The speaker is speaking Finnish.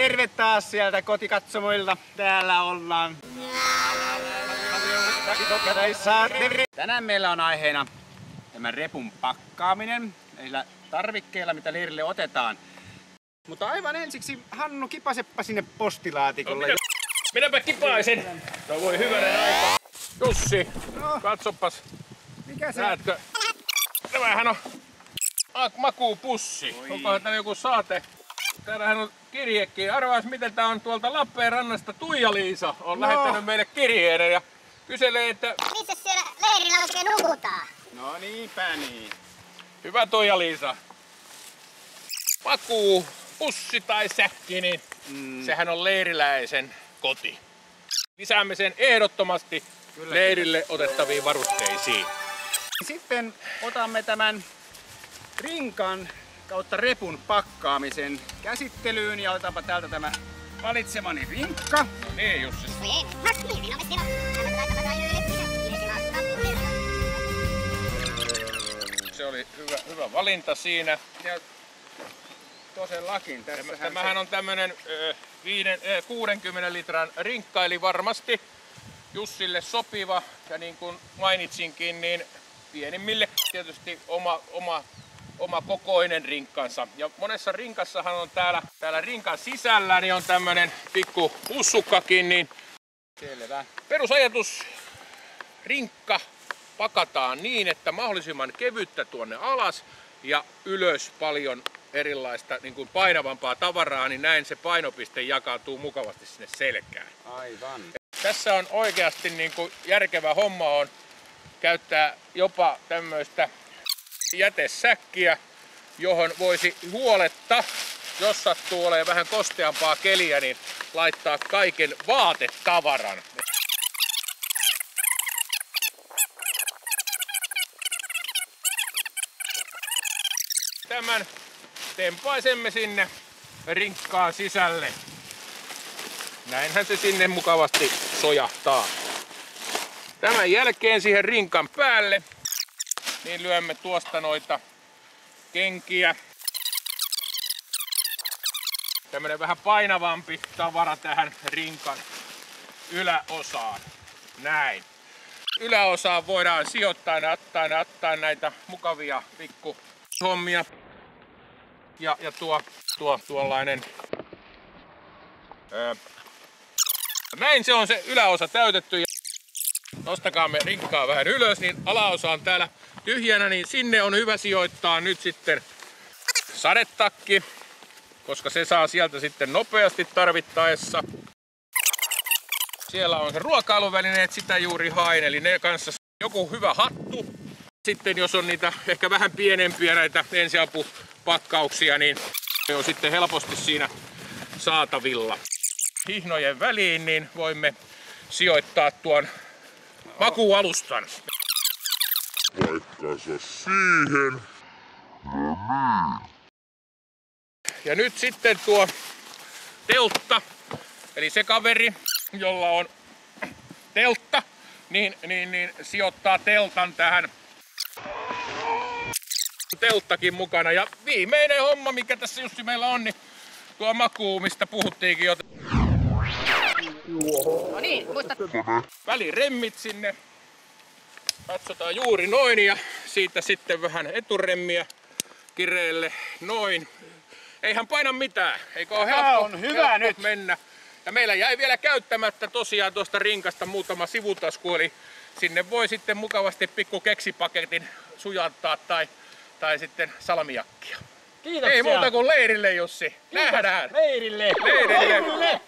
Terve taas sieltä kotikatsomoilta. Täällä ollaan. Tänään meillä on aiheena tämä repun pakkaaminen. Niillä tarvikkeilla, mitä leirille otetaan. Mutta aivan ensiksi Hannu, kipaseppa sinne postilaatikolle. No, minäpä kipaisen. No voi hyvänen aika. Jussi, katsopas. Mikä se? Näetkö? Tämähän on makuupussi. Onkohan tämä joku saate? Täällähän on kirjekin. Arvaas miten tää on tuolta Lappeenrannasta. Tuija-Liisa on lähettänyt meille kirjeen ja kyselee, että missä siellä leirillä oikein nukutaan? No niinpä niin. hyvä Tuija-Liisa. Makuupussi tai säkki, niin sehän on leiriläisen koti. Lisäämme sen ehdottomasti leirille otettaviin varusteisiin. Sitten otamme tämän rinkan kautta repun pakkaamisen käsittelyyn ja otetaanpa täältä tämä valitsemani rinkka. No niin, Jussi. Se oli hyvä valinta siinä. Ja todellakin tässä. Tämähän on tämmönen 60 litran rinkka, eli varmasti Jussille sopiva. Ja niin kuin mainitsinkin, niin pienimmille tietysti oma kokoinen rinkkansa. Ja monessa rinkassahan on täällä rinkan sisällä niin on tämmönen pikku pussukkakin. Niin selvä. Perusajatus, rinkka pakataan niin, että mahdollisimman kevyttä tuonne alas ja ylös paljon erilaista niin kuin painavampaa tavaraa, niin näin se painopiste jakautuu mukavasti sinne selkään. Aivan. Tässä on oikeasti niin kuin järkevä homma on käyttää jopa tämmöistä jätesäkkiä, johon voisi huoletta, jos sattuu olemaan vähän kosteampaa keliä, niin laittaa kaiken vaatetavaran. Tämän tempaisemme sinne rinkkaan sisälle. Näinhän se sinne mukavasti sojahtaa. Tämän jälkeen siihen rinkan päälle niin lyömme tuosta noita kenkiä. Tämmönen vähän painavampi tavara tähän rinkan yläosaan. Näin. Yläosaan voidaan sijoittaa ja ottaa näitä mukavia pikkuhommia. Ja tuollainen. Näin se on se yläosa täytetty. Nostakaamme rinkkaa vähän ylös, niin alaosa on täällä tyhjänä, niin sinne on hyvä sijoittaa nyt sitten sadetakki, koska se saa sieltä sitten nopeasti tarvittaessa. Siellä on se ruokailuvälineet, sitä juuri hain, eli ne kanssa joku hyvä hattu. Sitten jos on niitä ehkä vähän pienempiä näitä ensiapupakkauksia, niin ne on sitten helposti siinä saatavilla. Hihnojen väliin niin voimme sijoittaa tuon makuualustan. Paikkansa siihen. Ja nyt sitten tuo teltta, eli se kaveri, jolla on teltta, niin sijoittaa teltan tähän. Telttakin mukana. Ja viimeinen homma, mikä tässä Jussi meillä on, niin tuo makuu, mistä puhuttiinkin jo. No niin, muista. Väliremmit sinne. Katsotaan juuri noin ja siitä sitten vähän eturemmiä kireelle noin. Eihän paina mitään, eikö ole helppo nyt mennä. Ja meillä jäi vielä käyttämättä tosiaan tuosta rinkasta muutama sivutasku, eli sinne voi sitten mukavasti pikku keksipaketin sujattaa tai sitten salmiakkia. Kiitoksia. Ei muuta kuin leirille, Jussi. Nähdään. Leirille. Leirille.